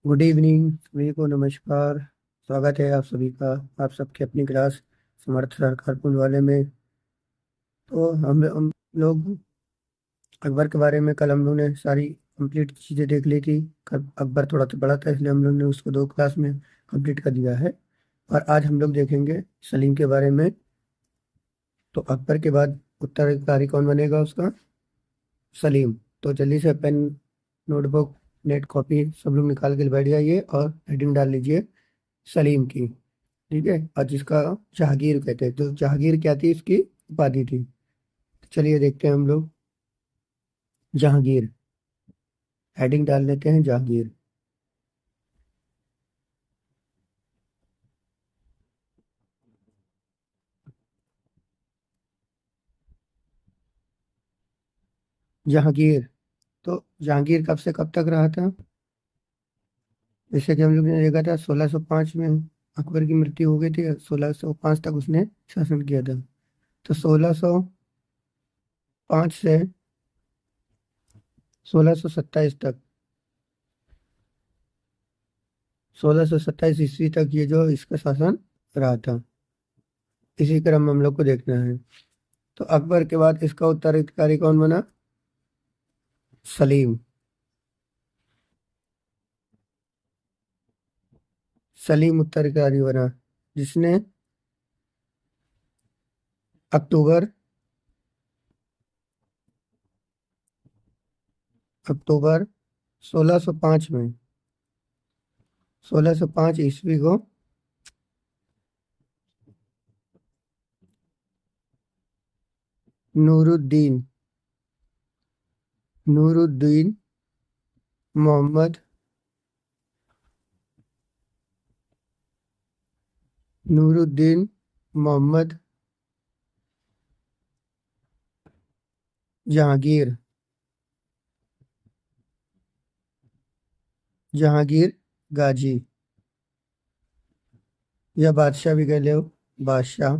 Good evening सभी को। नमस्कार। स्वागत है आप सभी का। आप सबके अपनी क्लास समर्थ सरकार पुंजवाले में। तो हम लोग अकबर के बारे में कल हम लोग ने सारी कंप्लीट चीज़ें देख ली थी। कल अकबर थोड़ा सा बड़ा था इसलिए हम लोग ने उसको दो क्लास में कंप्लीट कर दिया है। और आज हम लोग देखेंगे सलीम के बारे में। तो अकबर के बाद उत्तराधिकारी कौन बनेगा उसका? सलीम। तो जल्दी से पेन, नोटबुक, नेट कॉपी सब लोग निकाल के बैठ जाइए और हेडिंग डाल लीजिए सलीम की। ठीक है। और जिसका जहांगीर कहते हैं, तो जहांगीर क्या थी, इसकी उपाधि थी। चलिए देखते हैं हम लोग। जहांगीर, हेडिंग डाल लेते हैं जहांगीर। जहांगीर। तो जहांगीर कब से कब तक रहा था? जैसे कि हम लोग ने देखा था 1605 में अकबर की मृत्यु हो गई थी। 1605 तक उसने शासन किया था। तो 1605 से 1627 तक, 1627 ईस्वी तक ये जो इसका शासन रहा था, इसी क्रम में हम लोग को देखना है। तो अकबर के बाद इसका उत्तराधिकारी कौन बना? सलीम। सलीम उत्तराधिकारी बना, जिसने अक्टूबर अक्टूबर 1605 में, 1605 ईस्वी को नूरुद्दीन नूरुद्दीन मोहम्मद नूरुद्दीन मोहम्मद जहांगीर जहांगीर गाजी, या बादशाह भी कह लो। बादशाह,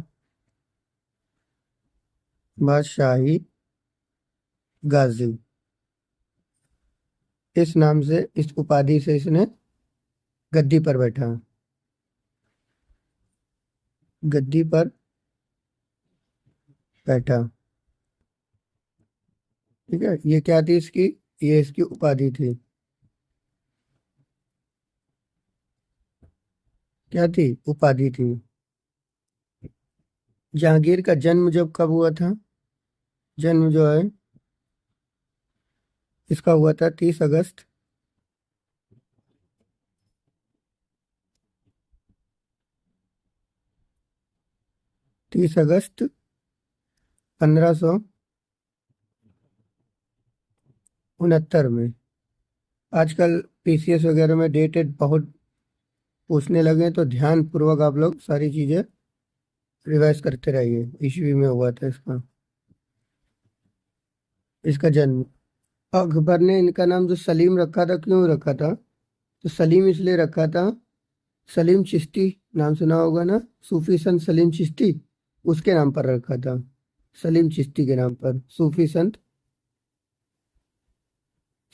बादशाही गाजी, इस नाम से, इस उपाधि से इसने गद्दी पर बैठा। गद्दी पर बैठा। ठीक है। ये क्या थी इसकी? ये इसकी उपाधि थी। क्या थी? उपाधि थी। जहांगीर का जन्म जब कब हुआ था? जन्म जो है इसका हुआ था 30 अगस्त, 30 अगस्त 1569 में। आजकल पीसीएस वगैरह में डेटेड बहुत पूछने लगे हैं, तो ध्यान पूर्वक आप लोग सारी चीजें रिवाइज करते रहिए। ईस्वी में हुआ था इसका इसका जन्म। अकबर ने इनका नाम जो सलीम रखा था, क्यों रखा था? तो सलीम इसलिए रखा था, सलीम चिश्ती, नाम सुना होगा ना, सूफी संत सलीम चिश्ती, उसके नाम पर रखा था। सलीम चिश्ती के नाम पर सूफी संत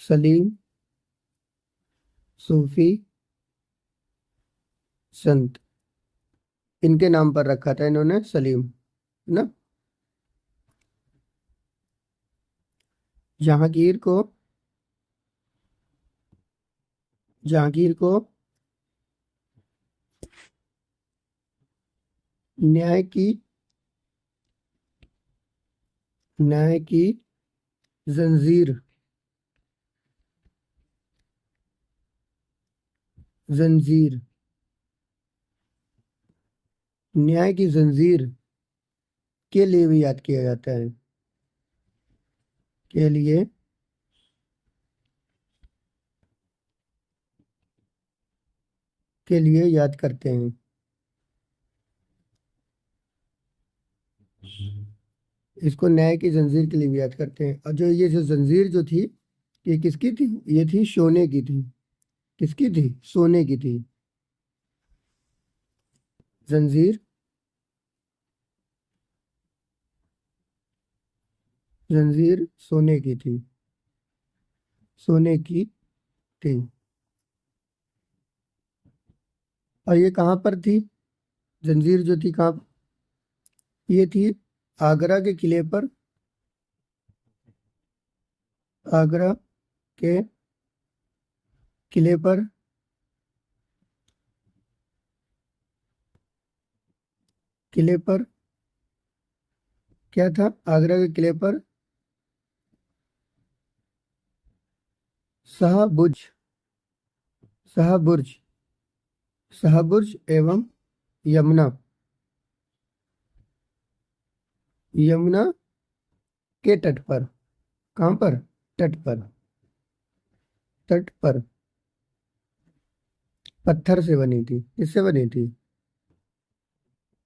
सलीम, सूफी संत, इनके नाम पर रखा था इन्होंने सलीम, है ना। जहांगीर को जहांगीर को न्याय की न्याय की जंजीर जंजीर न्याय की जंजीर के लिए भी याद किया जाता है। के लिए याद करते हैं। इसको न्याय की जंजीर के लिए भी याद करते हैं। और जो ये जो जंजीर जो थी, ये किसकी थी? ये थी सोने की थी। किसकी थी? सोने की थी। जंजीर जंजीर सोने की थी। सोने की थी। और ये कहाँ पर थी? जंजीर जो थी कहाँ? ये थी आगरा के किले पर। आगरा के किले पर। किले पर क्या था आगरा के किले पर? शाहबुज। शाहबुर्ज। शाहबुर्ज एवं यमुना। यमुना के तट पर। कहाँ पर? तट पर। तट पर पत्थर से बनी थी। किससे बनी थी?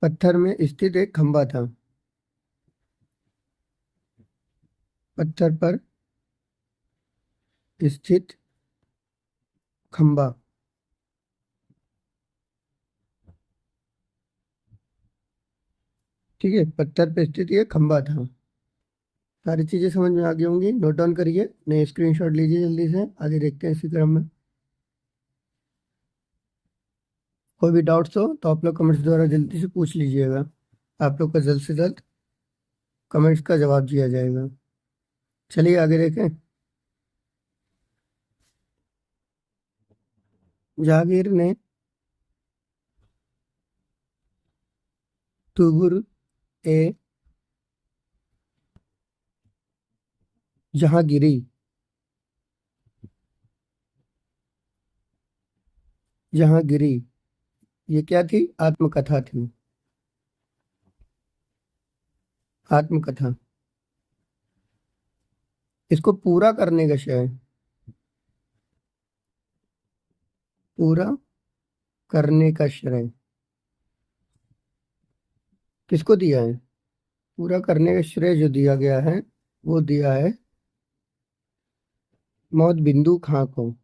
पत्थर में स्थित एक खंबा था। पत्थर पर स्थित खंबा। ठीक है, पत्थर पर स्थित ये खंबा था। सारी चीजें समझ में आ गई होंगी, नोट डाउन करिए, नए स्क्रीनशॉट लीजिए, जल्दी से आगे देखते हैं इसी क्रम में। कोई भी डाउट्स हो तो आप लोग कमेंट्स द्वारा जल्दी से पूछ लीजिएगा। आप लोग का जल्द से जल्द कमेंट्स का जवाब दिया जाएगा। चलिए आगे देखें। जहांगीर ने तुगुर ए जहांगीरी। जहांगीरी ये क्या थी? आत्मकथा थी। आत्मकथा। इसको पूरा करने का श्रेय, पूरा करने का श्रेय किसको दिया है? पूरा करने का श्रेय जो दिया गया है वो दिया है मौत बिंदु खां को।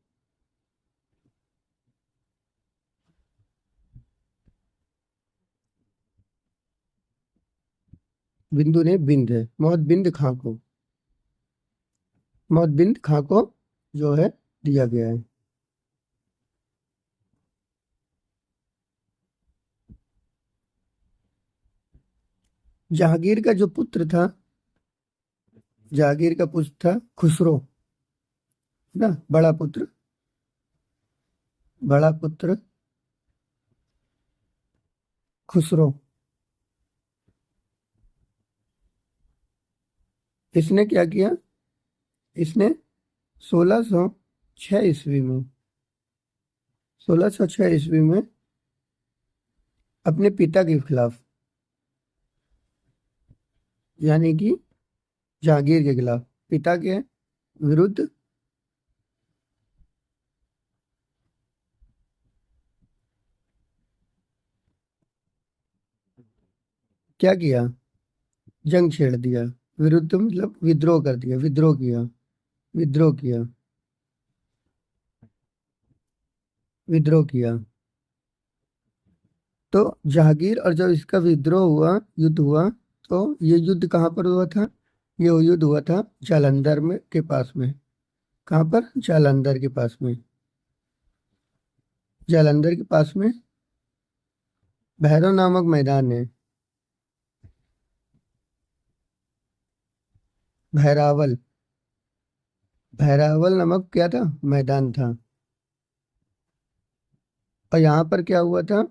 बिंदु ने बिंद है, मौत बिंद खां को। मौत बिंद खां को जो है दिया गया है। जहांगीर का जो पुत्र था, जहांगीर का पुत्र था खुसरो, है ना, बड़ा पुत्र। बड़ा पुत्र खुसरो। इसने क्या किया? इसने 1606 ईस्वी में, 1606 ईस्वी में अपने पिता के खिलाफ, यानी कि जहांगीर के खिलाफ, पिता के विरुद्ध क्या किया? जंग छेड़ दिया। विरुद्ध मतलब विद्रोह कर दिया, विद्रोह किया। विद्रोह किया। विद्रोह किया। तो जहांगीर और जब इसका विद्रोह हुआ, युद्ध हुआ, तो ये युद्ध कहाँ पर हुआ था? ये युद्ध हुआ था जालंधर में के पास में। कहाँ पर? जालंधर के पास में। जालंधर के पास में भैरव नामक मैदान है। भैरावल। भैरावल नामक क्या था? मैदान था। और यहाँ पर क्या हुआ था?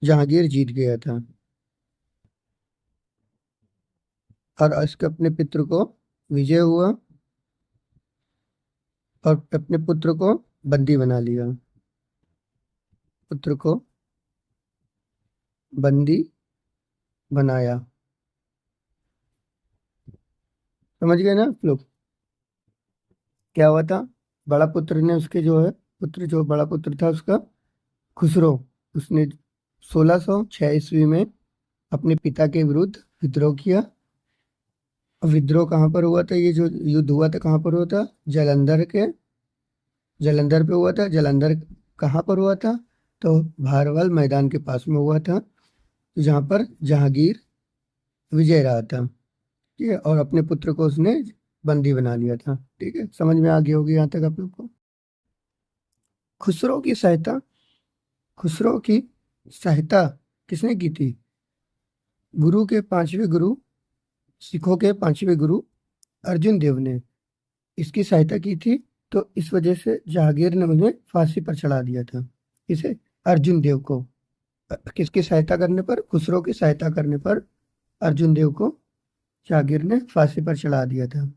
जहांगीर जीत गया था और उसके अपने पितृ को विजय हुआ और अपने पुत्र को बंदी बना लिया। पुत्र को बंदी बनाया। समझ गए ना आप लोग? क्या हुआ था? बड़ा पुत्र ने उसके जो है, पुत्र जो बड़ा पुत्र था उसका खुसरो, उसने 1606 ईस्वी में अपने पिता के विरुद्ध विद्रोह किया। और विद्रोह कहाँ पर हुआ था? ये जो युद्ध हुआ था कहाँ पर हुआ था? जालंधर के, जालंधर पे हुआ था। जालंधर कहाँ पर हुआ था? तो भारवल मैदान के पास में हुआ था, जहाँ पर जहांगीर विजय रहा था। ठीक है, और अपने पुत्र को उसने बंदी बना लिया था। ठीक है, समझ में आ गई होगी यहाँ तक आप लोग को। खुसरो की सहायता खुसरो की सहायता किसने की थी? गुरु के पांचवें गुरु सिखों के पांचवें गुरु अर्जुन देव ने इसकी सहायता की थी। तो इस वजह से जहांगीर ने उन्हें फांसी पर चढ़ा दिया था। इसे अर्जुन देव को किसकी सहायता करने पर? खुसरो की सहायता करने पर अर्जुन देव को जहांगीर ने फांसी पर चढ़ा दिया था।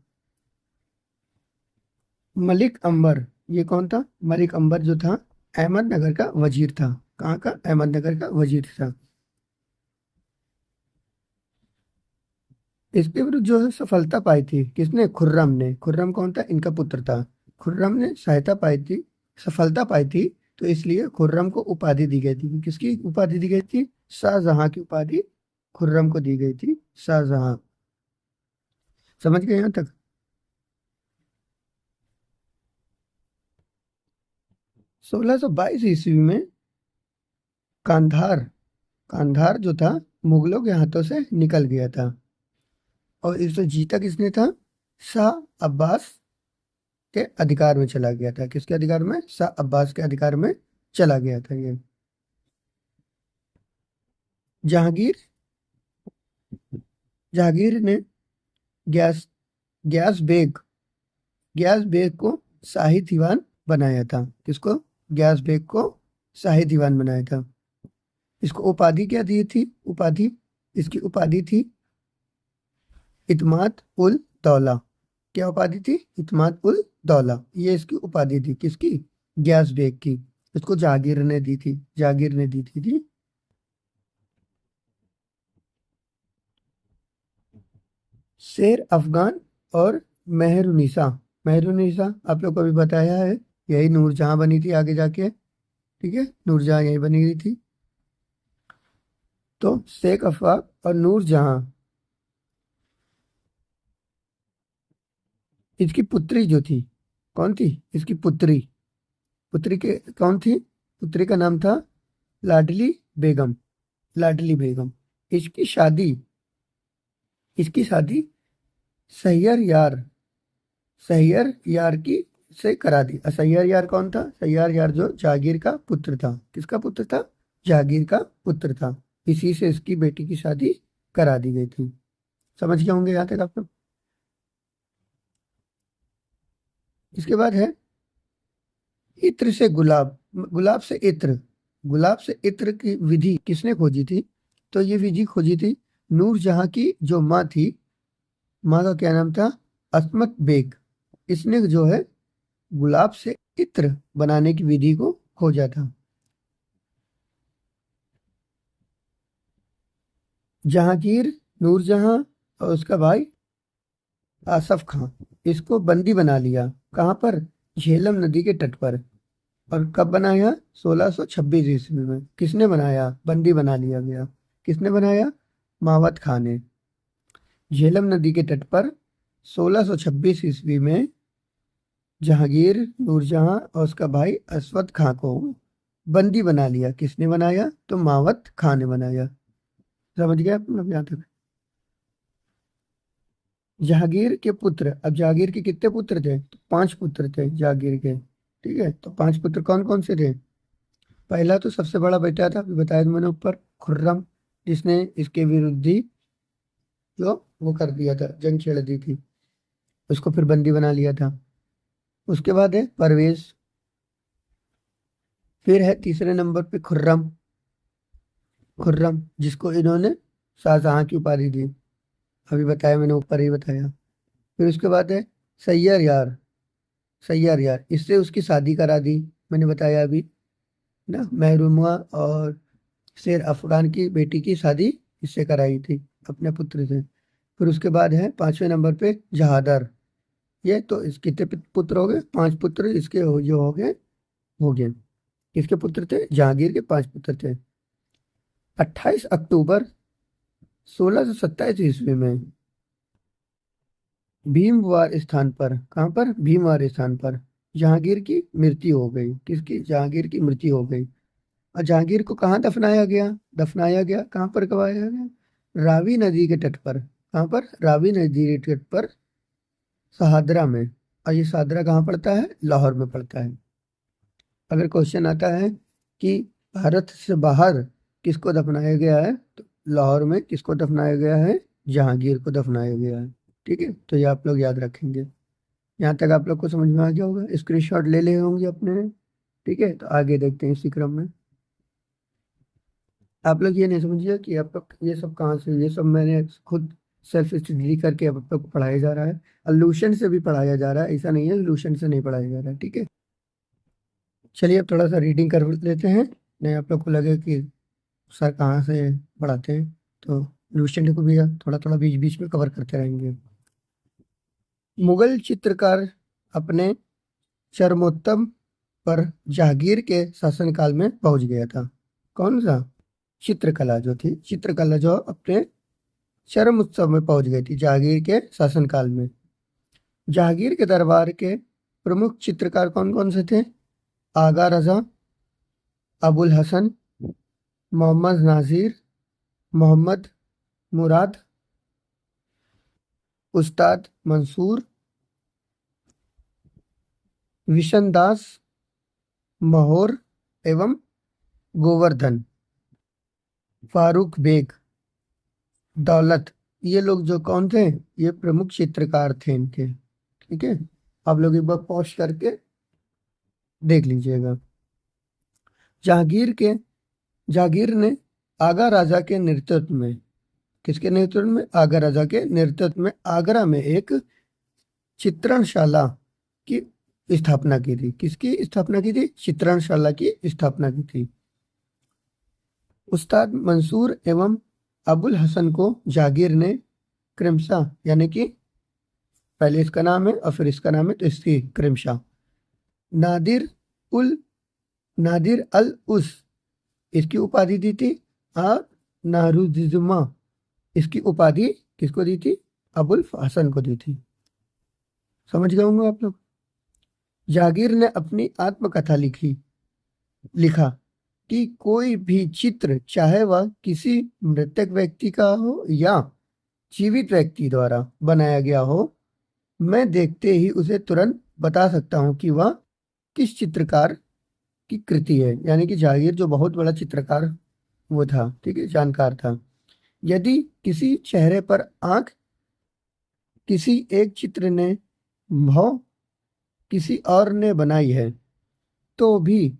मलिक अंबर, ये कौन था? मलिक अंबर जो था अहमदनगर का वजीर था। कहाँ का? अहमदनगर का वजीर था। इसके विरुद्ध जो है सफलता पाई थी किसने? खुर्रम ने। खुर्रम कौन था? इनका पुत्र था। खुर्रम ने सहायता पाई थी, सफलता पाई थी, तो इसलिए खुर्रम को उपाधि दी गई थी। किसकी उपाधि दी गई थी? शाहजहां की उपाधि खुर्रम को दी गई थी। शाहजहां। समझ गए यहाँ तक? 1622 ईस्वी में कांधार कांधार जो था मुगलों के हाथों से निकल गया था। और इसे जीता किसने था? शाह अब्बास के अधिकार में चला गया था। किसके अधिकार में? शाह अब्बास के अधिकार में चला गया था ये। जहांगीर जहांगीर ने ग्यास ग्यास बेग ग्यास बेग को शाही दीवान बनाया था। किसको? ग्यास बेग को शाही दीवान बनाया था। इसको उपाधि क्या दी थी? उपाधि इसकी उपाधि थी इत्माद उल दौला। क्या उपाधि थी? इत्माद उल दौला। ये इसकी उपाधि थी। किसकी? ग्यास बेग की। इसको जहांगीर ने दी थी। जहांगीर ने दी थी। शेर अफगान और मेहरुनिसा। मेहरुनिसा आप लोग को भी बताया है, यही नूरजहां बनी थी आगे जाके। ठीक है, नूरजहां यही बनी हुई थी। तो शेख अफवाक और नूरजहां, इसकी पुत्री जो थी, कौन थी? इसकी पुत्री पुत्री के कौन थी? पुत्री का नाम था लाडली बेगम। लाडली बेगम। इसकी शादी इसकी शादी सैयर यार सैयर यार की से करा दी। सैयर यार कौन था? सैयर यार जो जागीर का पुत्र था। किसका पुत्र था? जागीर का पुत्र था। इसी से इसकी बेटी की शादी करा दी गई थी। समझ गए होंगे यहाँ तक आप लोग? इसके बाद है इत्र से गुलाब। गुलाब से इत्र गुलाब से इत्र की विधि किसने खोजी थी? तो ये विधि खोजी थी नूरजहां की जो माँ थी। माँ का क्या नाम था? अस्मत बेग। इसने जो है गुलाब से इत्र बनाने की विधि को खोजा था। जहांगीर, नूरजहां और उसका भाई आसफ खां इसको बंदी बना लिया। कहाँ पर? झेलम नदी के तट पर। और कब बनाया? 1626 ईस्वी में। किसने बनाया? बंदी बना लिया गया। किसने बनाया? मावत खां ने। झेलम नदी के तट पर 1626 ईस्वी में जहांगीर, नूरजहां और उसका भाई असवद खां को बंदी बना लिया। किसने बनाया? तो मावत खां ने बनाया। समझ गए आप लोग यहाँ तक? जहांगीर के पुत्र, अब जहांगीर के कितने पुत्र थे? तो 5 पुत्र थे जहांगीर के। ठीक है, तो 5 पुत्र कौन कौन से थे? पहला तो सबसे बड़ा बेटा था, अभी बताया था मैंने ऊपर, खुर्रम, जिसने इसके विरुद्ध ही जो वो कर दिया था, जंग छेड़ दी थी, उसको फिर बंदी बना लिया था। उसके बाद है परवेज। फिर है तीसरे नंबर पे खुर्रम। खुर्रम जिसको इन्होंने शाहजहां की उपाधि दी, अभी बताया मैंने, ऊपर ही बताया। फिर उसके बाद है सैयर यार। सैयर यार, इससे उसकी शादी करा दी, मैंने बताया अभी ना, महरूमुआ और शेर अफगान की बेटी की शादी इससे कराई थी, अपने पुत्र से। फिर उसके बाद है 5वें नंबर पे जहादर। ये तो इस कितने पुत्र हो गए? 5 पुत्र इसके जो हो गए। किसके पुत्र थे? जहांगीर के 5 पुत्र थे। 28 अक्टूबर 1627 ईस्वी में भीमवार स्थान पर, कहाँ पर? भीमवार स्थान पर जहांगीर की मृत्यु हो गई। किसकी? जहांगीर की मृत्यु हो गई। और जहांगीर को कहाँ दफनाया गया? दफनाया गया कहाँ पर? करवाया गया रावी नदी के तट पर। कहाँ पर? रावी नदी के तट पर, शहादरा में। और ये शहादरा कहाँ पड़ता है? लाहौर में पड़ता है। अगर क्वेश्चन आता है कि भारत से बाहर किसको दफनाया गया है, तो लाहौर में किसको दफनाया गया है, जहांगीर को दफनाया गया है। ठीक है, तो ये आप लोग याद रखेंगे। यहाँ तक आप लोग को समझ में आ गया होगा, स्क्रीनशॉट ले लिए होंगे अपने। ठीक है, तो आगे देखते हैं इसी क्रम में। आप लोग ये नहीं समझिए कि आप लोग ये सब कहाँ से, ये सब मैंने खुद सेल्फ स्टडी करके आप लोग को पढ़ाया जा रहा है। अल्लूशन से भी पढ़ाया जा रहा है, ऐसा नहीं है अल्लूशन से नहीं पढ़ाया जा रहा है। ठीक है, चलिए अब थोड़ा सा रीडिंग कर लेते हैं, नहीं आप लोग को लगे कि सर कहाँ से पढ़ाते हैं, तो लूसेंट को भी थोड़ा थोड़ा बीच बीच में कवर करते रहेंगे। मुगल चित्रकार अपने चरमोत्तम पर जहांगीर के शासनकाल में पहुंच गया था। कौन सा? चित्रकला जो थी, चित्रकला जो अपने चरम उत्सव में पहुंच गई थी जहांगीर के शासनकाल में। जहांगीर के दरबार के प्रमुख चित्रकार कौन कौन से थे? आगा रजा, अबुल हसन, मोहम्मद नाजिर, मोहम्मद मुराद, उस्ताद मंसूर, विशन दास, महोर एवं गोवर्धन, फारूक बेग, दौलत। ये लोग जो कौन थे, ये प्रमुख चित्रकार थे इनके। ठीक है, आप लोग एक बार पॉज करके देख लीजिएगा। जहांगीर ने आगा राजा के नेतृत्व में, किसके नेतृत्व में? आगा राजा के नेतृत्व में आगरा में एक चित्रणशाला की स्थापना की थी। किसकी स्थापना की थी? चित्रणशाला की स्थापना की थी। उस्ताद मंसूर एवं अबुल हसन को जहांगीर ने क्रमशः, यानी कि पहले इसका नाम है और फिर इसका नाम है, तो इसकी क्रमशः नादिर उल नादिर अल उस इसकी उपाधि दी थी, और नारुजुमा इसकी उपाधि किसको दी थी? अबुल हसन को दी थी। समझ गए होंगे आप लोग। जहांगीर ने अपनी आत्मकथा लिखा कि कोई भी चित्र, चाहे वह किसी मृतक व्यक्ति का हो या जीवित व्यक्ति द्वारा बनाया गया हो, मैं देखते ही उसे तुरंत बता सकता हूं कि वह किस चित्रकार की कृति है। यानी कि जहांगीर जो बहुत बड़ा चित्रकार वो था, ठीक है, जानकार था। यदि किसी चेहरे पर आंख किसी एक चित्र ने भौं किसी और ने बनाई है, तो भी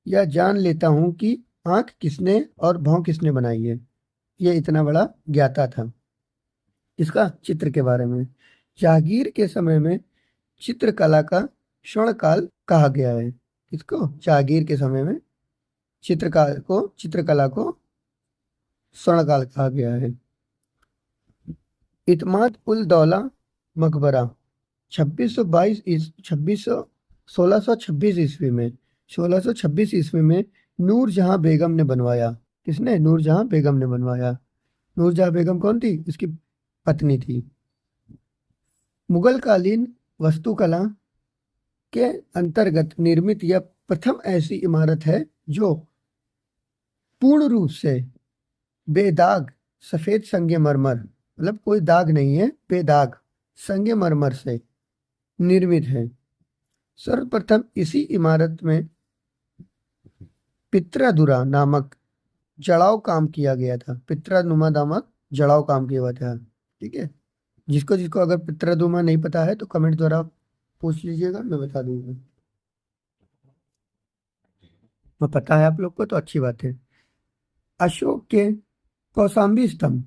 यह जान लेता हूं कि आंख किसने और भौं किसने बनाई है। ये इतना बड़ा ज्ञाता था इसका चित्र के बारे में। जहांगीर के समय में चित्रकला का स्वर्णकाल कहा गया है। इसको जहांगीर के समय में चित्रकला को स्वर्णकाल कहा गया है। इत्माद उल दौला मकबरा 1626 ईस्वी में 1626 ईस्वी में नूरजहां बेगम ने बनवाया। किसने? नूरजहां बेगम ने बनवाया। नूरजहां बेगम कौन थी? इसकी पत्नी थी। मुगल कालीन वास्तुकला के अंतर्गत निर्मित यह प्रथम ऐसी इमारत है जो पूर्ण रूप से बेदाग सफेद संगमरमर, मतलब कोई दाग नहीं है, बेदाग संगमरमर से निर्मित है। सर्वप्रथम इसी इमारत में पित्रादुरा नामक जड़ाव काम किया गया था। पित्रानुमा नामक जड़ाव काम किया हुआ था। ठीक है, जिसको जिसको अगर पित्रादुमा नहीं पता है तो कमेंट द्वारा पूछ लीजिएगा, मैं बता दूंगा। मैं पता है आप लोग को तो अच्छी बात है। अशोक के कौशाम्बी स्तंभ,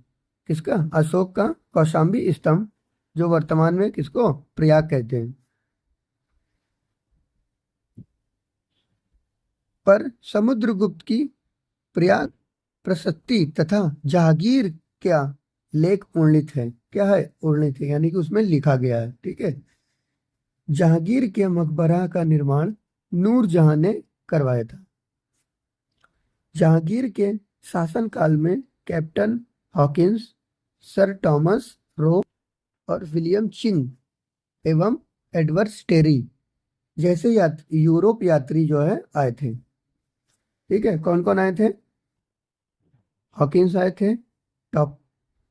किसका? अशोक का कौशाम्बी स्तंभ, जो वर्तमान में किसको प्रयाग कहते हैं, पर समुद्रगुप्त की प्रयाग प्रशस्ति तथा जहांगीर क्या लेख उल्लिखित है। क्या है? उल्लिखित है, यानी कि उसमें लिखा गया है। ठीक है, जहांगीर के मकबरा का निर्माण नूरजहां ने करवाया था। जहांगीर के शासनकाल में captain Hawkins, sir Thomas Roe और विलियम चिंग एवं एडवर्ड स्टेरी जैसे यूरोप यात्री जो है आए थे। ठीक है, कौन कौन आए थे? हॉकिंस आए थे,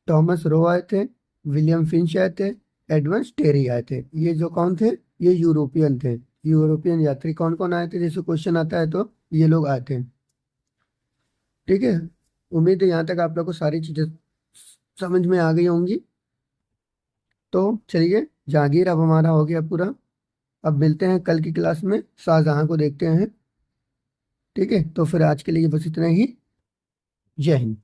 थॉमस रो आए थे, विलियम फिंच आए थे, एडवर्ड स्टेरी आए थे। ये जो कौन थे? ये यूरोपियन थे, यूरोपियन यात्री कौन कौन आए थे, जैसे क्वेश्चन आता है तो ये लोग आए थे। ठीक है, उम्मीद है यहाँ तक आप लोग को सारी चीजें समझ में आ गई होंगी। तो चलिए, जहांगीर अब हमारा हो गया पूरा। अब मिलते हैं कल की क्लास में, शाहजहां को देखते हैं। ठीक है, तो फिर आज के लिए बस इतना ही। जय हिंद।